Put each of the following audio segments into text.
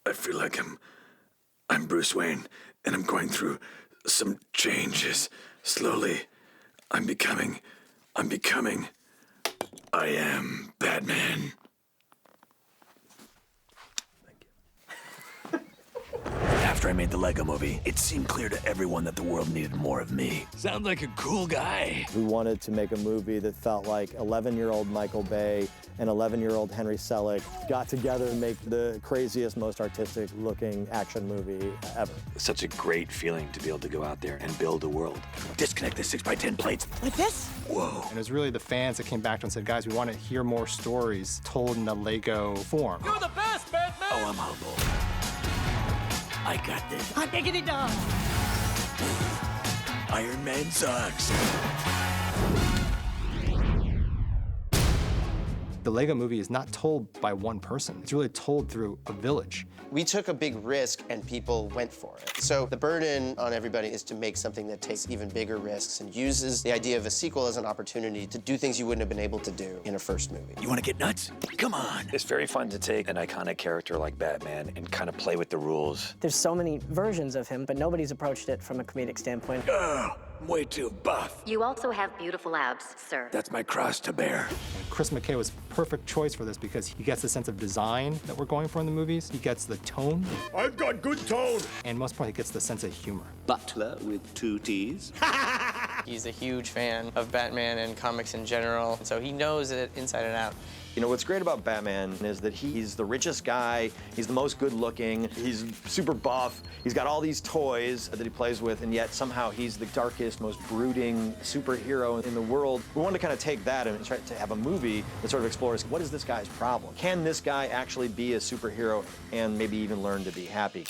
I feel like I'm Bruce Wayne, and I'm going through some changes. Slowly, I am Batman. After I made the Lego movie, it seemed clear to everyone that the world needed more of me. Sounds like a cool guy. We wanted to make a movie that felt like 11-year-old Michael Bay and 11-year-old Henry Selick got together to make the craziest, most artistic-looking action movie ever. Such a great feeling to be able to go out there and build a world. Disconnect the 6x10 plates. Like this? Whoa. And it was really the fans that came back to us and said, guys, we want to hear more stories told in a Lego form. You're the best, Batman! Oh, I'm humble. I got this. Hot diggity dog! Iron Man sucks. The Lego movie is not told by one person. It's really told through a village. We took a big risk and people went for it. So the burden on everybody is to make something that takes even bigger risks and uses the idea of a sequel as an opportunity to do things you wouldn't have been able to do in a first movie. You want to get nuts? Come on. It's very fun to take an iconic character like Batman and kind of play with the rules. There's so many versions of him, but nobody's approached it from a comedic standpoint. I'm way too buff. You also have beautiful abs, sir. That's my cross to bear. Chris McKay was perfect choice for this because he gets the sense of design that we're going for in the movies. He gets the tone. I've got good tone. And most importantly, he gets the sense of humor. Butler with 2 T's. He's a huge fan of Batman and comics in general, so he knows it inside and out. You know, what's great about Batman is that he's the richest guy, he's the most good-looking, he's super buff, he's got all these toys that he plays with, and yet somehow he's the darkest, most brooding superhero in the world. We wanted to kind of take that and try to have a movie that sort of explores, what is this guy's problem? Can this guy actually be a superhero and maybe even learn to be happy?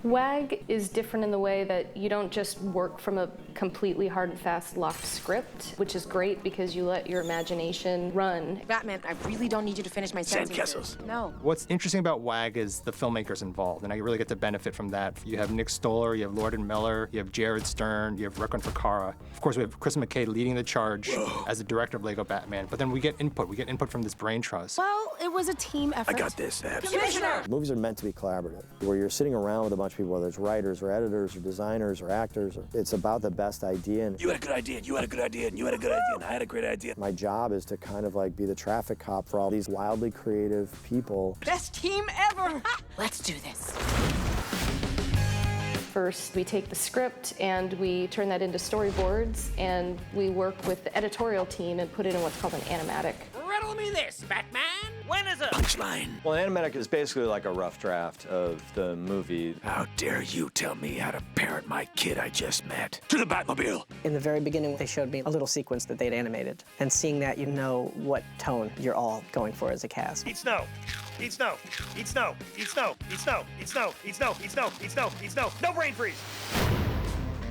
WAG is different in the way that you don't just work from a completely hard and fast locked script, which is great because you let your imagination run. Batman, I really don't need you to finish my sentences. Sandcastles. No. What's interesting about WAG is the filmmakers involved, and I really get to benefit from that. You have Nick Stoller, you have Lord and Miller, you have Jared Stern, you have Rekon Fakara. Of course, we have Chris McKay leading the charge as the director of Lego Batman, but then we get input. We get input from this brain trust. Well, it was a team effort. I got this, Abs. Commissioner! Movies are meant to be collaborative, where you're sitting around with a bunch of people, whether it's writers or editors or designers or actors. It's about the best idea. And You had a good idea, and you had a good idea, and you had a good idea, and I had a great idea. my job is to kind of like be the traffic cop for all these wildly creative people. Best team ever! Let's do this. First, we take the script and we turn that into storyboards, and we work with the editorial team and put it in what's called an animatic. Riddle me this, Batman! When is it? Punchline. Well, an animatic is basically like a rough draft of the movie. How dare you tell me how to parent my kid I just met? To the Batmobile. In the very beginning, they showed me a little sequence that they'd animated. And seeing that, you know what tone you're all going for as a cast. Eat snow. Eat snow. Eat snow. Eat snow. Eat snow. Eat snow. Eat snow. Eat snow. Eat snow. Eat snow. No brain freeze.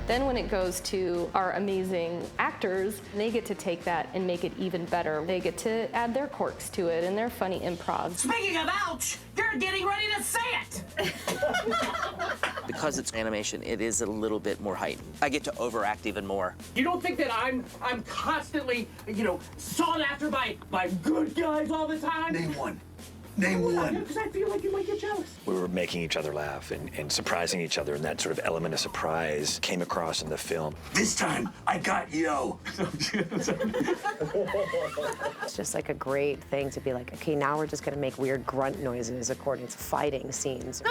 Then when it goes to our amazing actors, they get to take that and make it even better. They get to add their quirks to it and their funny improv. Speaking of ouch, you're getting ready to say it! Because it's animation, it is a little bit more heightened. I get to overact even more. You don't think that I'm constantly, sought after by good guys all the time? Name one. Name one. Because I feel like you might get jealous. We were making each other laugh and surprising each other, and that sort of element of surprise came across in the film. This time, I got yo. It's just like a great thing to be like, okay, now we're just gonna make weird grunt noises according to fighting scenes.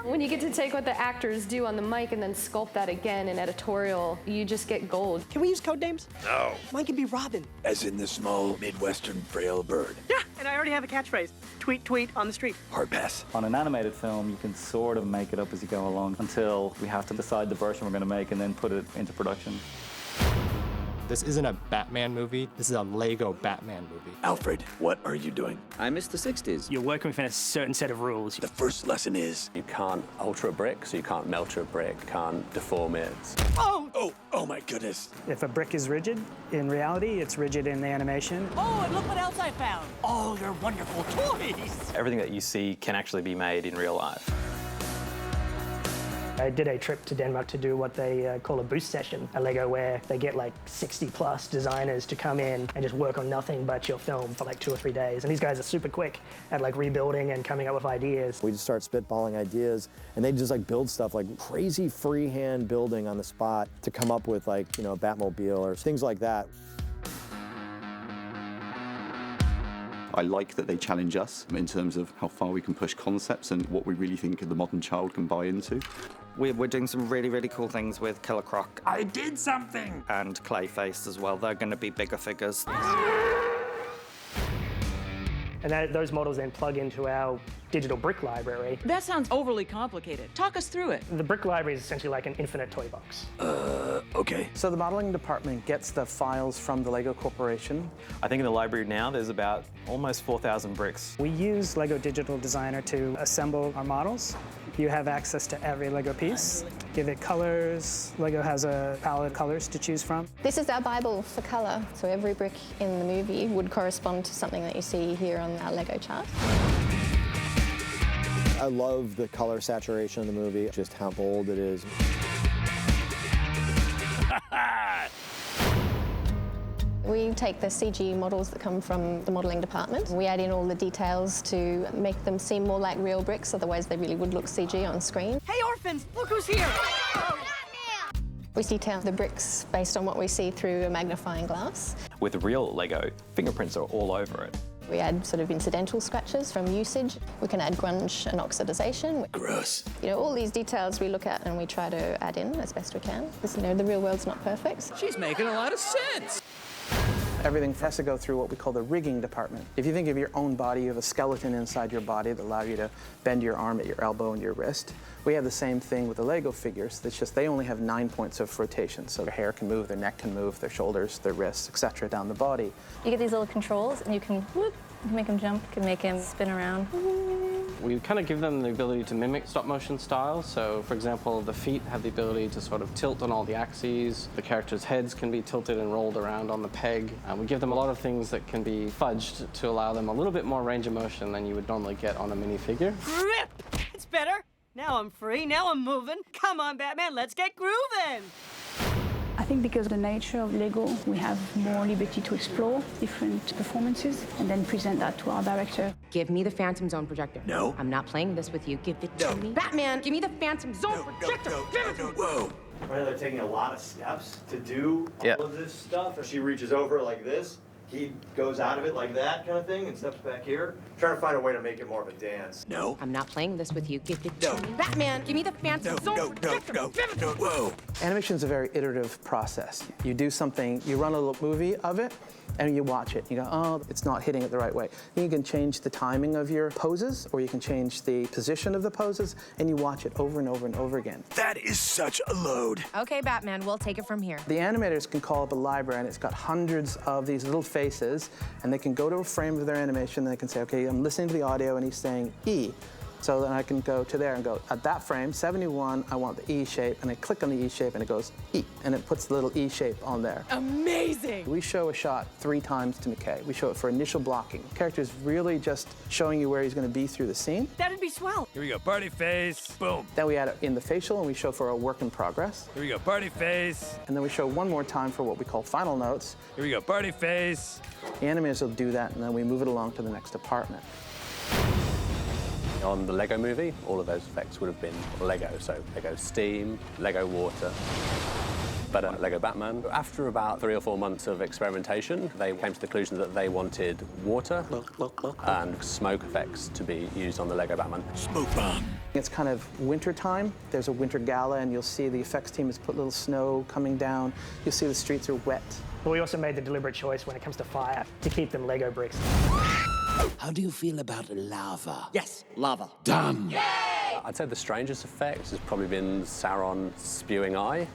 When you get to take what the actors do on the mic and then sculpt that again in editorial, you just get gold. Can we use code names? No. Mine can be Robin. As in the small, Midwestern frail bird. Yeah, and I already have a catchphrase. Tweet, tweet on the street. Hard pass. On an animated film, you can sort of make it up as you go along until we have to decide the version we're going to make and then put it into production. This isn't a Batman movie. This is a Lego Batman movie. Alfred, what are you doing? I miss the 60s. You're working within a certain set of rules. The first lesson is... You can't alter a brick, so you can't melt a brick, can't deform it. Oh my goodness. If a brick is rigid, in reality, it's rigid in the animation. Oh, and look what else I found. All your wonderful toys. Everything that you see can actually be made in real life. I did a trip to Denmark to do what they call a boost session at LEGO, where they get like 60+ designers to come in and just work on nothing but your film for like 2 or 3 days. And these guys are super quick at like rebuilding and coming up with ideas. We just start spitballing ideas, and they just like build stuff like crazy freehand building on the spot to come up with like, you know, a Batmobile or things like that. I like that they challenge us in terms of how far we can push concepts and what we really think the modern child can buy into. We're doing some really, really cool things with Killer Croc. I did something! And Clayface as well. They're going to be bigger figures. And those models then plug into our digital brick library. That sounds overly complicated. Talk us through it. The brick library is essentially like an infinite toy box. Okay. So the modeling department gets the files from the LEGO Corporation. I think in the library now there's about almost 4,000 bricks. We use LEGO Digital Designer to assemble our models. You have access to every LEGO piece. Give it colors. LEGO has a palette of colors to choose from. This is our Bible for colour, so every brick in the movie would correspond to something that you see here on our LEGO chart. I love the color saturation of the movie, just how bold it is. We take the CG models that come from the modelling department. We add in all the details to make them seem more like real bricks, otherwise they really would look CG on screen. Hey, orphans, look who's here! We detail the bricks based on what we see through a magnifying glass. With real Lego, fingerprints are all over it. We add sort of incidental scratches from usage. We can add grunge and oxidization. Gross. You know, all these details we look at and we try to add in as best we can. Because, you know, the real world's not perfect. She's making a lot of sense. Everything has to go through what we call the rigging department. If you think of your own body, you have a skeleton inside your body that allows you to bend your arm at your elbow and your wrist. We have the same thing with the Lego figures. It's just they only have 9 points of rotation, so their hair can move, their neck can move, their shoulders, their wrists, etc. down the body. You get these little controls and you can whoop, you can make him jump, you can make him spin around. We kind of give them the ability to mimic stop-motion style. So, for example, the feet have the ability to sort of tilt on all the axes. The characters' heads can be tilted and rolled around on the peg. We give them a lot of things that can be fudged to allow them a little bit more range of motion than you would normally get on a minifigure. Grip! It's better. Now I'm free, now I'm moving. Come on, Batman, let's get grooving! I think because of the nature of LEGO, we have more liberty to explore different performances and then present that to our director. Give me the Phantom Zone projector. No. I'm not playing this with you. Give it to me. Batman, give me the Phantom Zone projector. Give it to me. Whoa. Right, they're taking a lot of steps to do all of this stuff. She reaches over like this. He goes out of it like that kind of thing and steps back here. Trying to find a way to make it more of a dance. No. I'm not playing this with you. Give it to me. Batman, give me the Phantom Zone projector. Give it to me. Whoa. Animation is a very iterative process. You do something, you run a little movie of it, and you watch it. You go, oh, it's not hitting it the right way. Then you can change the timing of your poses, or you can change the position of the poses, and you watch it over and over and over again. That is such a load. Okay, Batman, we'll take it from here. The animators can call up a library, and it's got hundreds of these little faces, and they can go to a frame of their animation, and they can say, okay, I'm listening to the audio, and he's saying E. So then I can go to there and go, at that frame, 71, I want the E shape, and I click on the E shape, and it goes E, and it puts the little E shape on there. Amazing! We show a shot 3 times to McKay. We show it for initial blocking. The character is really just showing you where he's going to be through the scene. That'd be swell. Here we go, party face, boom. Then we add it in the facial, and we show for a work in progress. Here we go, party face. And then we show one more time for what we call final notes. Here we go, party face. The animators will do that, and then we move it along to the next department. On the Lego movie, all of those effects would have been Lego, so Lego steam, Lego water. But Lego Batman, after about 3 or 4 months of experimentation, they came to the conclusion that they wanted water and smoke effects to be used on the Lego Batman. Smoke bomb. It's kind of winter time. There's a winter gala, and you'll see the effects team has put little snow coming down. You'll see the streets are wet. But we also made the deliberate choice when it comes to fire to keep them Lego bricks. How do you feel about lava? Yes, lava. Done. I'd say the strangest effect has probably been Sauron spewing eye.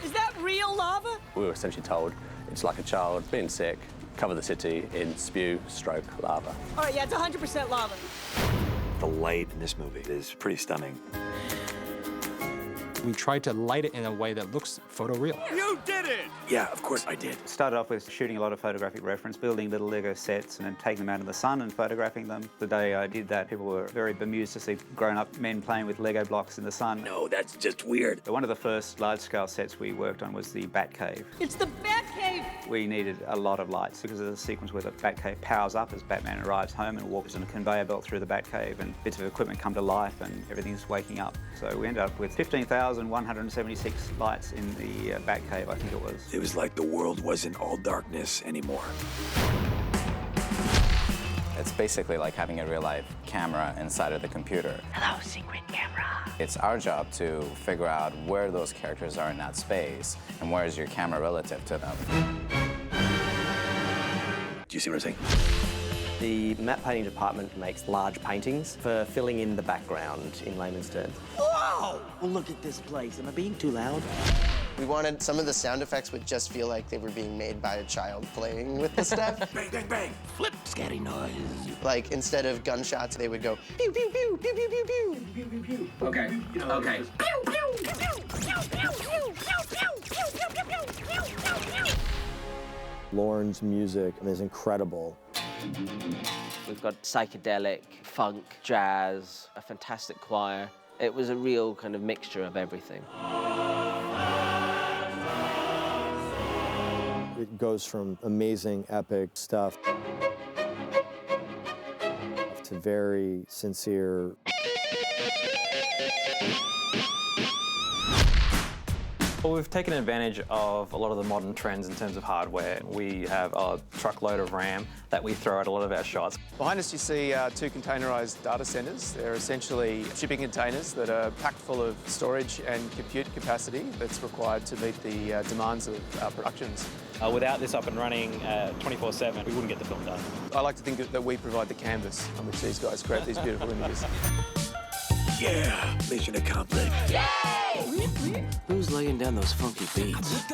Is that real lava? We were essentially told it's like a child being sick, cover the city in spew, stroke, lava. All right, yeah, it's 100% lava. The light in this movie is pretty stunning. We tried to light it in a way that looks photoreal. You did it! Yeah, of course I did. Started off with shooting a lot of photographic reference, building little Lego sets and then taking them out in the sun and photographing them. The day I did that, people were very bemused to see grown-up men playing with Lego blocks in the sun. No, that's just weird. One of the first large-scale sets we worked on was the Batcave. It's the Batcave! We needed a lot of lights because of the sequence where the Batcave powers up as Batman arrives home and walks on a conveyor belt through the Batcave, and bits of equipment come to life and everything's waking up. So we ended up with 15,176 lights in the Batcave, I think it was. It was like the world wasn't all darkness anymore. It's basically like having a real-life camera inside of the computer. Hello, secret camera. It's our job to figure out where those characters are in that space and where is your camera relative to them. Do you see what I'm saying? The matte painting department makes large paintings for filling in the background in layman's terms. Whoa! Well, look at this place. Am I being too loud? We wanted some of the sound effects would just feel like they were being made by a child playing with the stuff. Bang, bang, bang. Flip, scary noise. Like, instead of gunshots, they would go pew, pew, pew, pew, pew, pew, pew. Pew, pew, pew. Okay, okay. Lorne's music is incredible. We've got psychedelic, funk, jazz, a fantastic choir. It was a real kind of mixture of everything. It goes from amazing, epic stuff to very sincere. Well, we've taken advantage of a lot of the modern trends in terms of hardware. We have a truckload of RAM that we throw at a lot of our shots. Behind us you see two containerized data centers. They're essentially shipping containers that are packed full of storage and compute capacity that's required to meet the demands of our productions. Without this up and running 24/7, we wouldn't get the film done. I like to think that we provide the canvas on which these guys create these beautiful images. Yeah, mission accomplished. Who's laying down those funky beats?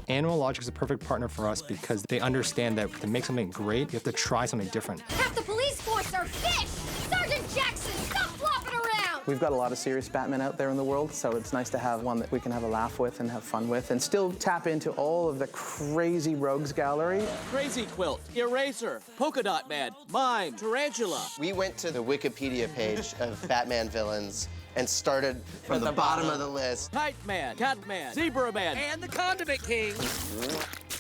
Animal Logic is a perfect partner for us because they understand that to make something great, you have to try something different. Half the police force are fish! Sergeant Jackson, stop flopping around! We've got a lot of serious Batmen out there in the world, so it's nice to have one that we can have a laugh with and have fun with and still tap into all of the crazy rogues gallery. Crazy Quilt, Eraser, Polka Dot Man, Mime, Tarantula. We went to the Wikipedia page of Batman villains and started from the bottom of the list. Kite Man, Cat Man, Zebra Man, and the Condiment King.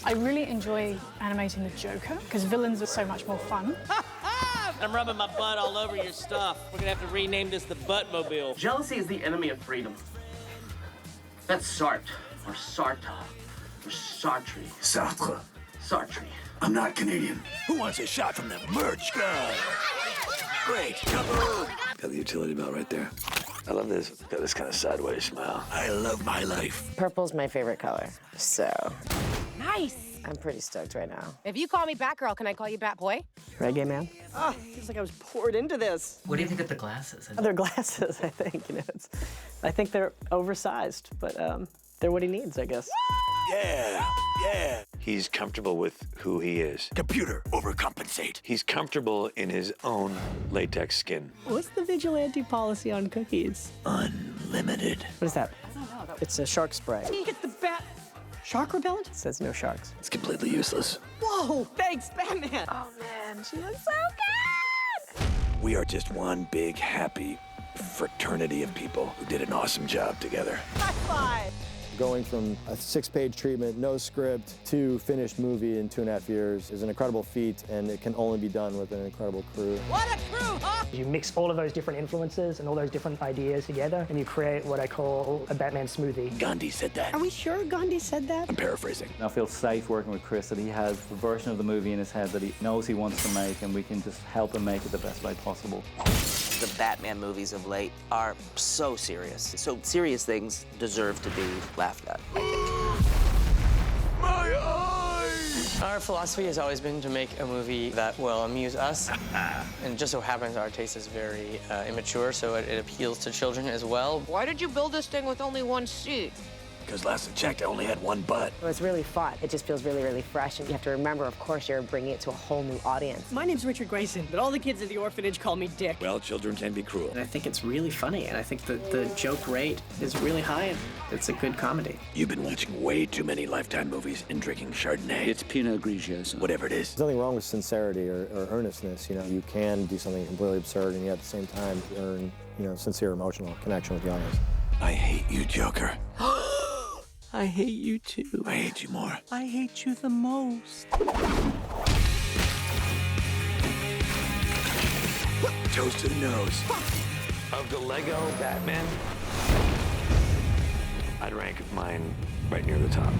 I really enjoy animating the Joker because villains are so much more fun. I'm rubbing my butt all over your stuff. We're gonna have to rename this the Buttmobile. Jealousy is the enemy of freedom. That's Sartre, or Sartre, or Sartre. Sartre. Sartre. I'm not Canadian. Who wants a shot from the merch guy? Great. Kaboom! Got the utility belt right there. I love this. Got this kind of sideways smile. I love my life. Purple's my favorite color, so Nice! I'm pretty stoked right now. If you call me Batgirl, can I call you Batboy? Reggae Man? Oh, feels like I was poured into this. What do you think of the glasses? They're glasses, I think. I think they're oversized, but they're what he needs, I guess. Yeah, yeah. He's comfortable with who he is. Computer, overcompensate. He's comfortable in his own latex skin. What's the vigilante policy on cookies? Unlimited. What is that? It's a shark spray. Can you get the bat shark repellent? It says no sharks. It's completely useless. Whoa, thanks, Batman. Oh man, she looks so good! We are just one big, happy fraternity of people who did an awesome job together. High five! Going from a 6-page treatment, no script, to finished movie in 2.5 years is an incredible feat, and it can only be done with an incredible crew. What a crew, huh? You mix all of those different influences and all those different ideas together, and you create what I call a Batman smoothie. Gandhi said that. Are we sure Gandhi said that? I'm paraphrasing. I feel safe working with Chris, that he has the version of the movie in his head that he knows he wants to make, and we can just help him make it the best way possible. The Batman movies of late are so serious. So serious things deserve to be laughed at, I think. My eyes! Our philosophy has always been to make a movie that will amuse us. And just so happens our taste is very immature, so it appeals to children as well. Why did you build this thing with only one seat? because last I checked, I only had one butt. It's really fun. It just feels really, really fresh. And you have to remember, of course, you're bringing it to a whole new audience. My name's Richard Grayson, but all the kids at the orphanage call me Dick. Well, children can be cruel. And I think it's really funny, and I think that the joke rate is really high, and it's a good comedy. You've been watching way too many Lifetime movies and drinking Chardonnay. It's Pinot Grigio. Whatever it is. There's nothing wrong with sincerity or earnestness. You know, you can do something completely absurd and yet at the same time earn, you know, sincere emotional connection with the audience. I hate you, Joker. I hate you too. I hate you more. I hate you the most. Toes to the nose. Of the Lego Batman, I'd rank mine right near the top.